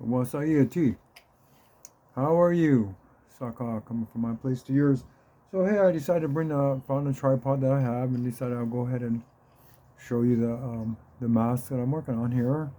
Wasayati. How are you? Saka coming from my place to yours. So hey, I decided to found a tripod that I have and decided I'll go ahead and show you the mask that I'm working on here.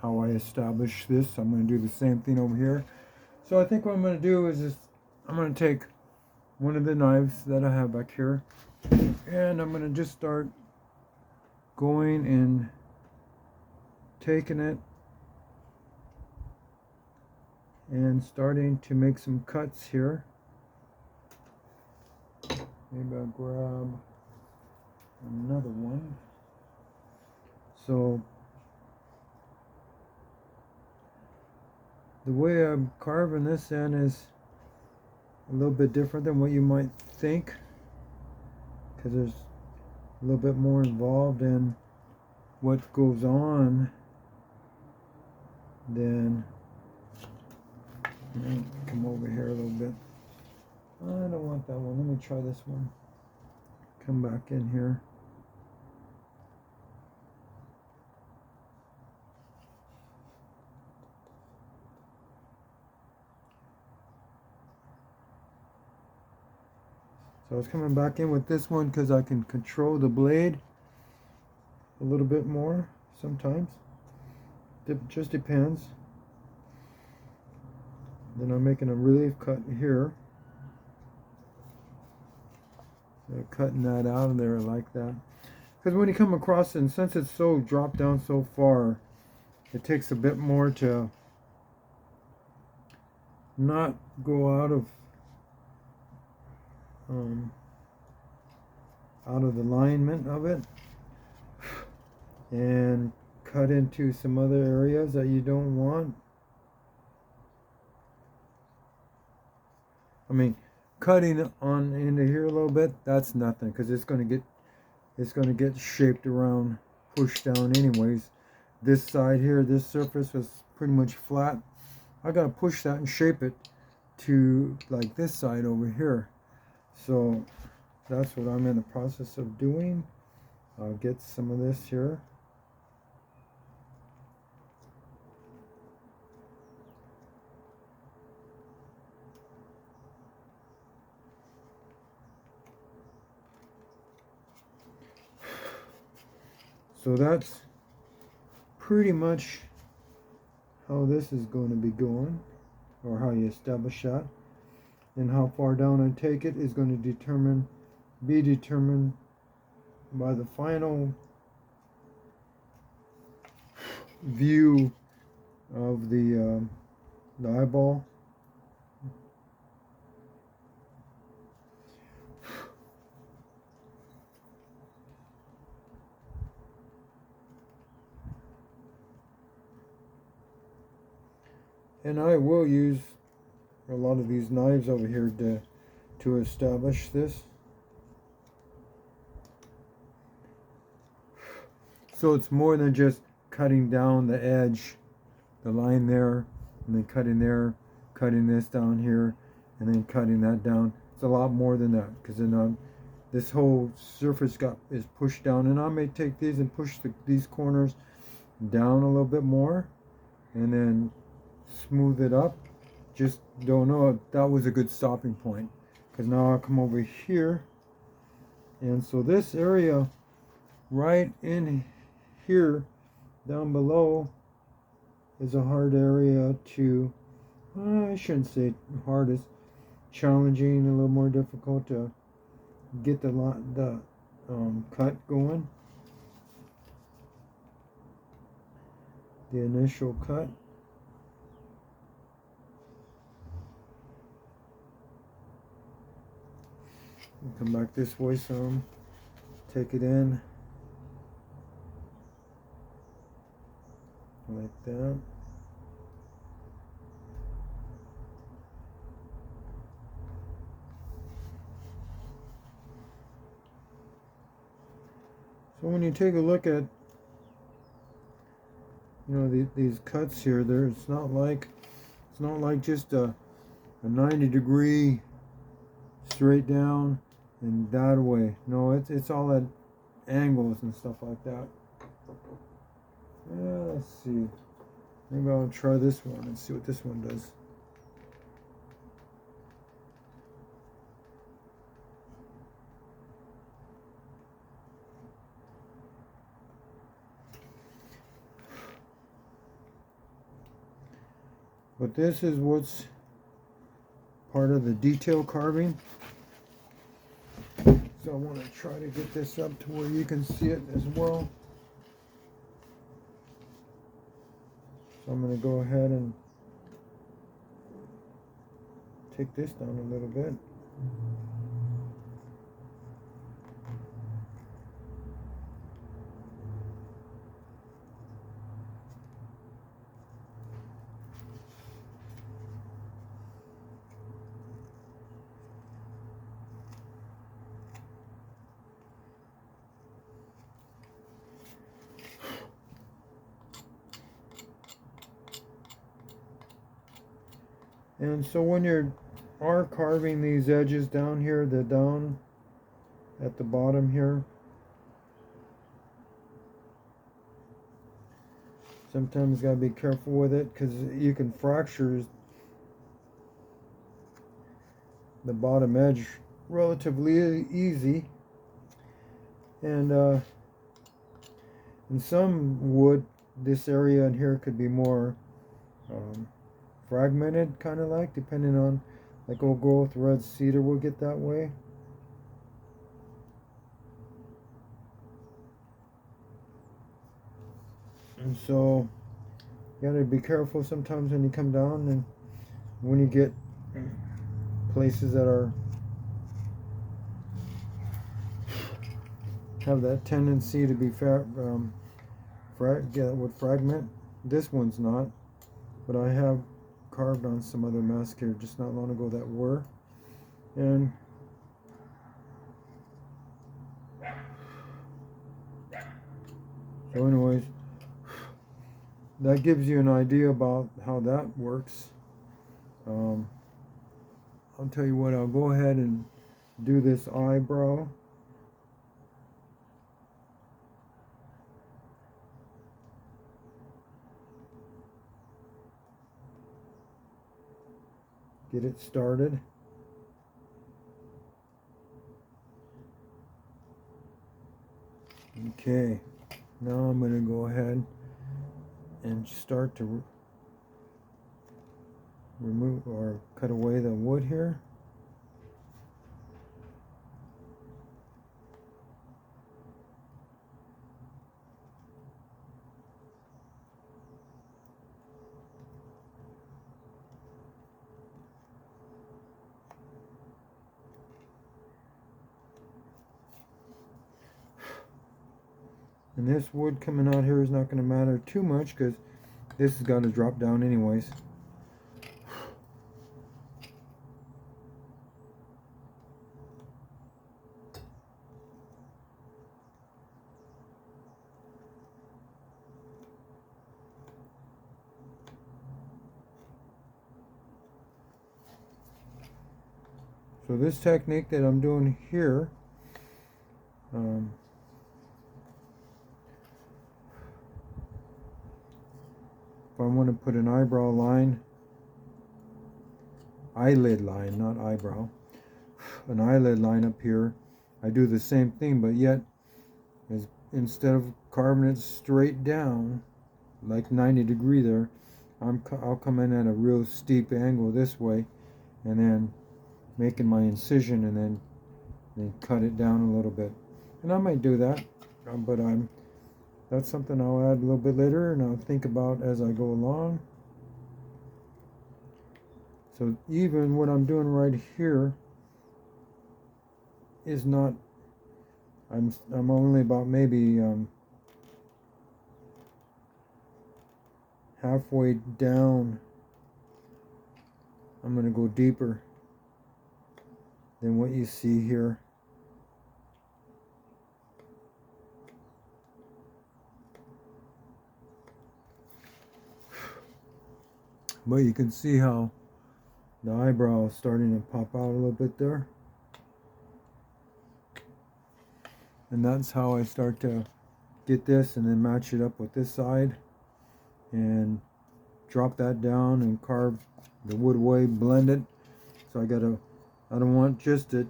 How I establish this. I'm going to do the same thing over here. So I think what I'm going to do is just I'm going to take one of the knives that I have back here and I'm going to just start going and taking it and starting to make some cuts here. Maybe I'll grab another one. So the way I'm carving this in is a little bit different than what you might think, because there's a little bit more involved in what goes on than come over here a little bit. I don't want that one. Let me try this one. Come back in here. So I was coming back in with this one because I can control the blade a little bit more sometimes. It just depends. Then I'm making a relief cut here. So cutting that out of there like that. Because when you come across it, and since it's so dropped down so far, it takes a bit more to not go out of the alignment of it and cut into some other areas that you don't want. I mean, cutting on into here a little bit, that's nothing, because it's going to get shaped around, pushed down anyways. This side here, this surface was pretty much flat. I got to push that and shape it to like this side over here. So that's what I'm in the process of doing. I'll get some of this here. So that's pretty much how this is going to be going, or how you establish that. And how far down I take it is going to be determined by the final view of the eyeball. And I will use a lot of these knives over here to establish this. So it's more than just cutting down the edge, the line there, and then cutting there, cutting this down here, and then cutting that down. It's a lot more than that, because then this whole surface is pushed down, and I may take these and push these corners down a little bit more, and then smooth it up. Just don't know if that was a good stopping point, because now I'll come over here, and so this area right in here down below is a hard area to, I shouldn't say hard, it's challenging, a little more difficult to get the cut going, the initial cut. Come back this way some, take it in like that. So when you take a look at, these cuts here, it's not like just a 90-degree straight down and that way. No, it's all at angles and stuff like that. Let's see. Maybe I'll try this one and see what this one does. But this is what's part of the detail carving. So I want to try to get this up to where you can see it as well. So I'm going to go ahead and take this down a little bit. And so when you are carving these edges down here, the down at the bottom here, sometimes you gotta be careful with it because you can fracture the bottom edge relatively easy. And in some wood, this area in here could be more fragmented, kind of like, depending on, like old growth red cedar will get that way. And so you gotta be careful sometimes when you come down, and when you get places that are have that tendency to be would fragment. This one's not, but I have carved on some other masks here just not long ago that were. And so anyways, that gives you an idea about how that works. I'll tell you what, I'll go ahead and do this eyebrow. Get it started. Okay, now I'm going to go ahead and start to remove or cut away the wood here. And this wood coming out here is not going to matter too much because this has got to drop down anyways. So this technique that I'm doing here, if I want to put an eyebrow line, eyelid line, not eyebrow, an eyelid line up here, I do the same thing, but yet instead of carving it straight down, like 90 degree there, I'll come in at a real steep angle this way, and then making my incision, and then cut it down a little bit. And I might do that, but that's something I'll add a little bit later, and I'll think about as I go along. So even what I'm doing right here is not, I'm only about maybe halfway down. I'm going to go deeper than what you see here. But you can see how the eyebrow is starting to pop out a little bit there. And that's how I start to get this and then match it up with this side. And drop that down and carve the wood away, blend it. So I don't want just a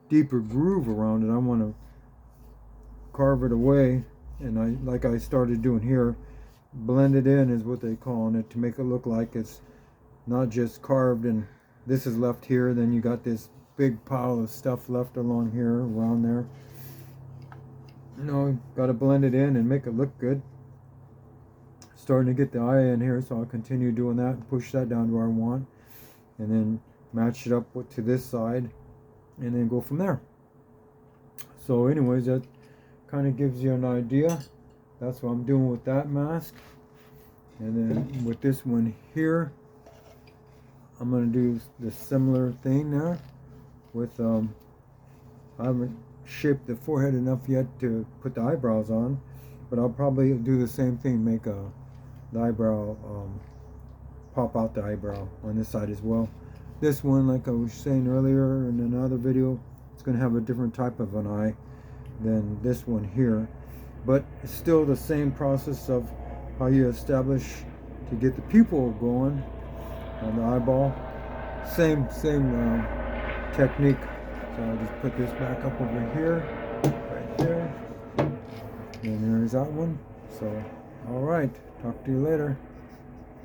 deeper groove around it. I want to carve it away, and like I started doing here, blend it in is what they call it, to make it look like it's not just carved and this is left here, then you got this big pile of stuff left along here, around there. You know, got to blend it in and make it look good. Starting to get the eye in here, so I'll continue doing that and push that down to where I want, and then match it up to this side, and then go from there. So anyways, that kind of gives you an idea. That's what I'm doing with that mask. And then with this one here, I'm going to do the similar thing there with I haven't shaped the forehead enough yet to put the eyebrows on, but I'll probably do the same thing, make the eyebrow pop out the eyebrow on this side as well. This one, like I was saying earlier in another video, it's going to have a different type of an eye than this one here, but it's still the same process of how you establish to get the pupil going on the eyeball. Same technique. So I'll just put this back up over here, right there, and there's that one. So all right, talk to you later.